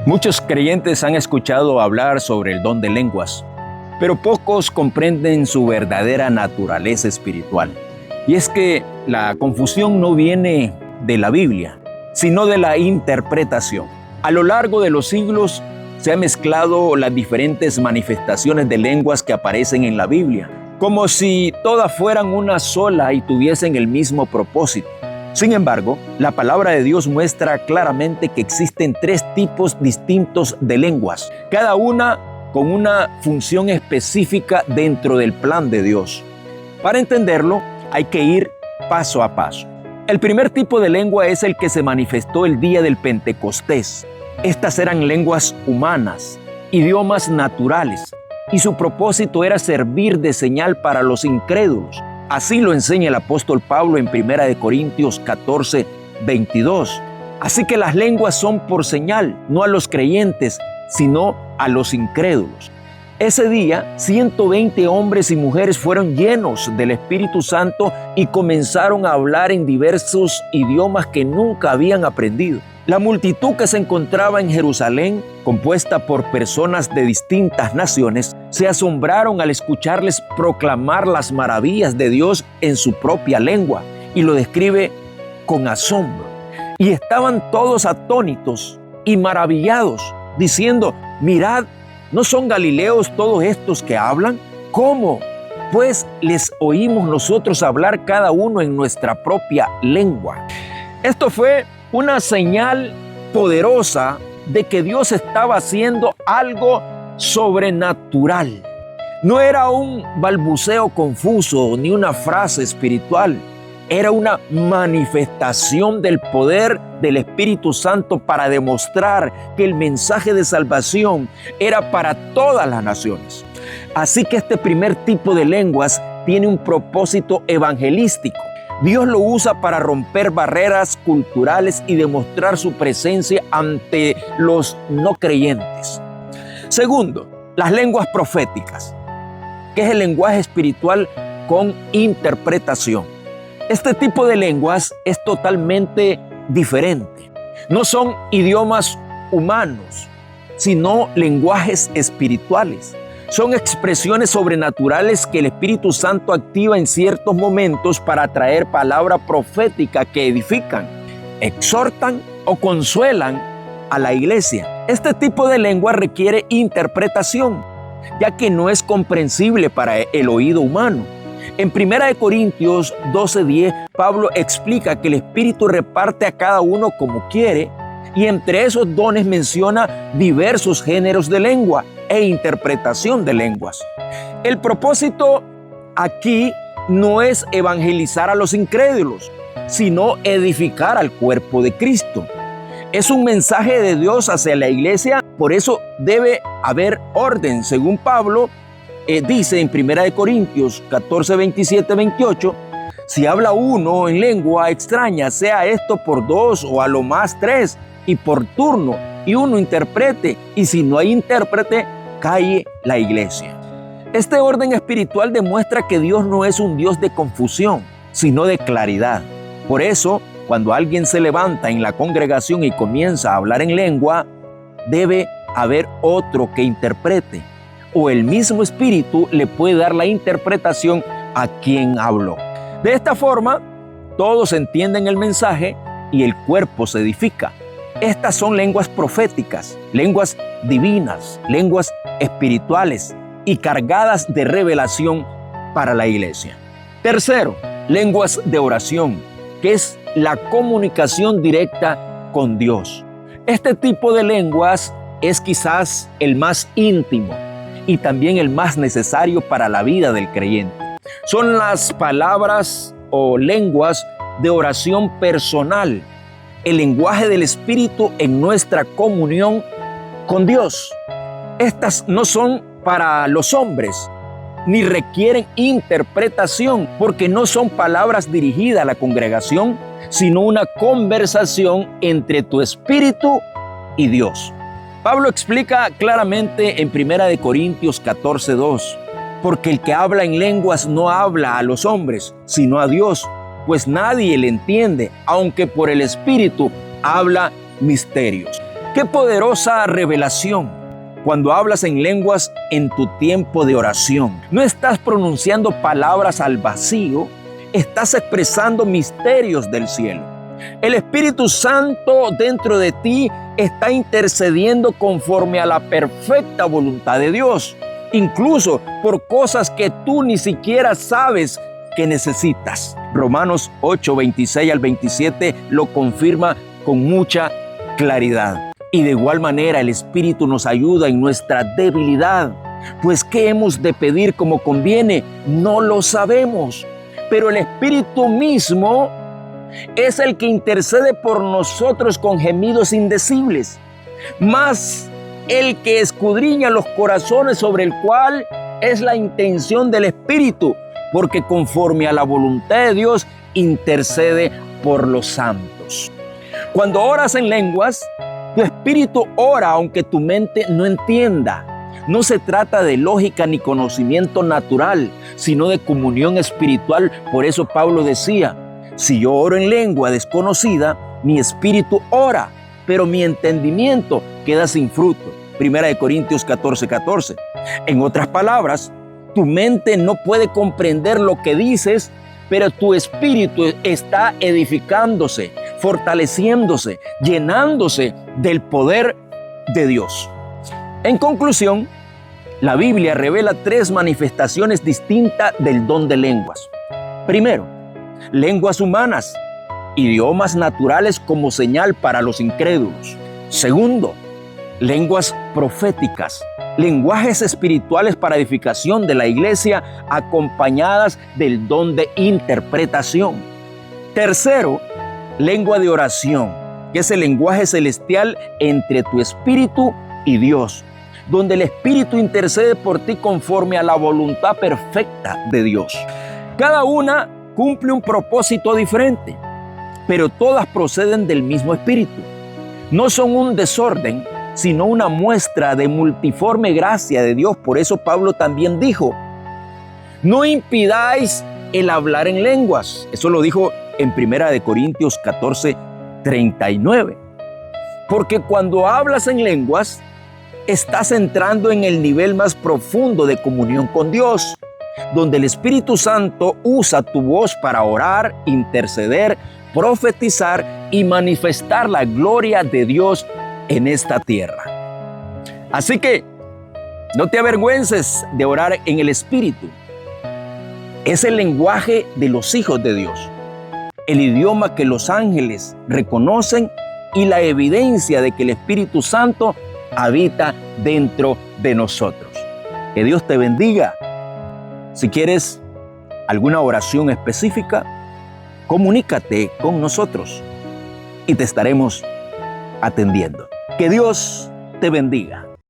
Muchos creyentes han escuchado hablar sobre el don de lenguas, pero pocos comprenden su verdadera naturaleza espiritual. Y es que la confusión no viene de la Biblia, sino de la interpretación. A lo largo de los siglos se han mezclado las diferentes manifestaciones de lenguas que aparecen en la Biblia, como si todas fueran una sola y tuviesen el mismo propósito. Sin embargo, la palabra de Dios muestra claramente que existen tres tipos distintos de lenguas, cada una con una función específica dentro del plan de Dios. Para entenderlo, hay que ir paso a paso. El primer tipo de lengua es el que se manifestó el día del Pentecostés. Estas eran lenguas humanas, idiomas naturales, y su propósito era servir de señal para los incrédulos. Así lo enseña el apóstol Pablo en 1 Corintios 14, 22. Así que las lenguas son por señal, no a los creyentes, sino a los incrédulos. Ese día, 120 hombres y mujeres fueron llenos del Espíritu Santo y comenzaron a hablar en diversos idiomas que nunca habían aprendido. La multitud que se encontraba en Jerusalén, compuesta por personas de distintas naciones, se asombraron al escucharles proclamar las maravillas de Dios en su propia lengua, y lo describe con asombro. Y estaban todos atónitos y maravillados, diciendo: mirad, ¿no son galileos todos estos que hablan? ¿Cómo? Pues les oímos nosotros hablar cada uno en nuestra propia lengua. Esto fue una señal poderosa de que Dios estaba haciendo algo sobrenatural. No era un balbuceo confuso ni una frase espiritual. Era una manifestación del poder del Espíritu Santo para demostrar que el mensaje de salvación era para todas las naciones. Así que este primer tipo de lenguas tiene un propósito evangelístico. Dios lo usa para romper barreras culturales y demostrar su presencia ante los no creyentes. Segundo, las lenguas proféticas, que es el lenguaje espiritual con interpretación. Este tipo de lenguas es totalmente diferente. No son idiomas humanos, sino lenguajes espirituales. Son expresiones sobrenaturales que el Espíritu Santo activa en ciertos momentos para traer palabra profética que edifican, exhortan o consuelan a la iglesia. Este tipo de lengua requiere interpretación, ya que no es comprensible para el oído humano. En 1 Corintios 12:10, Pablo explica que el Espíritu reparte a cada uno como quiere, y entre esos dones menciona diversos géneros de lengua e interpretación de lenguas. El propósito aquí no es evangelizar a los incrédulos, sino edificar al cuerpo de Cristo. Es un mensaje de Dios hacia la iglesia, por eso debe haber orden. Según Pablo, dice en 1 Corintios 14, 27, 28, si habla uno en lengua extraña, sea esto por dos o a lo más tres, y por turno, y uno interprete, y si no hay intérprete, calle la iglesia. Este orden espiritual demuestra que Dios no es un Dios de confusión, sino de claridad. Por eso, cuando alguien se levanta en la congregación y comienza a hablar en lengua, debe haber otro que interprete, o el mismo Espíritu le puede dar la interpretación a quien habló. De esta forma, todos entienden el mensaje y el cuerpo se edifica. Estas son lenguas proféticas, lenguas divinas, lenguas espirituales y cargadas de revelación para la iglesia. Tercero, lenguas de oración, que es la comunicación directa con Dios. Este tipo de lenguas es quizás el más íntimo y también el más necesario para la vida del creyente. Son las palabras o lenguas de oración personal, el lenguaje del Espíritu en nuestra comunión con Dios. Estas no son para los hombres, ni requieren interpretación, porque no son palabras dirigidas a la congregación, sino una conversación entre tu espíritu y Dios. Pablo explica claramente en 1 Corintios 14:2, porque el que habla en lenguas no habla a los hombres, sino a Dios, pues nadie le entiende, aunque por el Espíritu habla misterios. Qué poderosa revelación cuando hablas en lenguas en tu tiempo de oración. No estás pronunciando palabras al vacío, estás expresando misterios del cielo. El Espíritu Santo dentro de ti está intercediendo conforme a la perfecta voluntad de Dios, incluso por cosas que tú ni siquiera sabes que necesitas. Romanos 8, 26 al 27 lo confirma con mucha claridad. Y de igual manera el Espíritu nos ayuda en nuestra debilidad. Pues ¿qué hemos de pedir como conviene? No lo sabemos. Pero el Espíritu mismo es el que intercede por nosotros con gemidos indecibles. Mas el que escudriña los corazones, sobre el cual es la intención del Espíritu, porque conforme a la voluntad de Dios intercede por los santos. Cuando oras en lenguas, tu espíritu ora aunque tu mente no entienda. No se trata de lógica ni conocimiento natural, sino de comunión espiritual. Por eso Pablo decía, si yo oro en lengua desconocida, mi espíritu ora, pero mi entendimiento queda sin fruto. 1 Corintios 14, 14. En otras palabras, tu mente no puede comprender lo que dices, pero tu espíritu está edificándose, fortaleciéndose, llenándose del poder de Dios. En conclusión, la Biblia revela 3 manifestaciones distintas del don de lenguas. Primero, lenguas humanas, idiomas naturales como señal para los incrédulos. Segundo, lenguas proféticas, lenguajes espirituales para edificación de la iglesia acompañadas del don de interpretación. Tercero, lengua de oración, que es el lenguaje celestial entre tu espíritu y Dios, donde el Espíritu intercede por ti conforme a la voluntad perfecta de Dios. Cada una cumple un propósito diferente, pero todas proceden del mismo Espíritu. No son un desorden, sino una muestra de multiforme gracia de Dios. Por eso Pablo también dijo, no impidáis el hablar en lenguas. Eso lo dijo en 1 Corintios 14, 39. Porque cuando hablas en lenguas, estás entrando en el nivel más profundo de comunión con Dios, donde el Espíritu Santo usa tu voz para orar, interceder, profetizar y manifestar la gloria de Dios en esta tierra. Así que no te avergüences de orar en el Espíritu. Es el lenguaje de los hijos de Dios, el idioma que los ángeles reconocen y la evidencia de que el Espíritu Santo habita dentro de nosotros. Que Dios te bendiga. Si quieres alguna oración específica, comunícate con nosotros y te estaremos atendiendo. Que Dios te bendiga.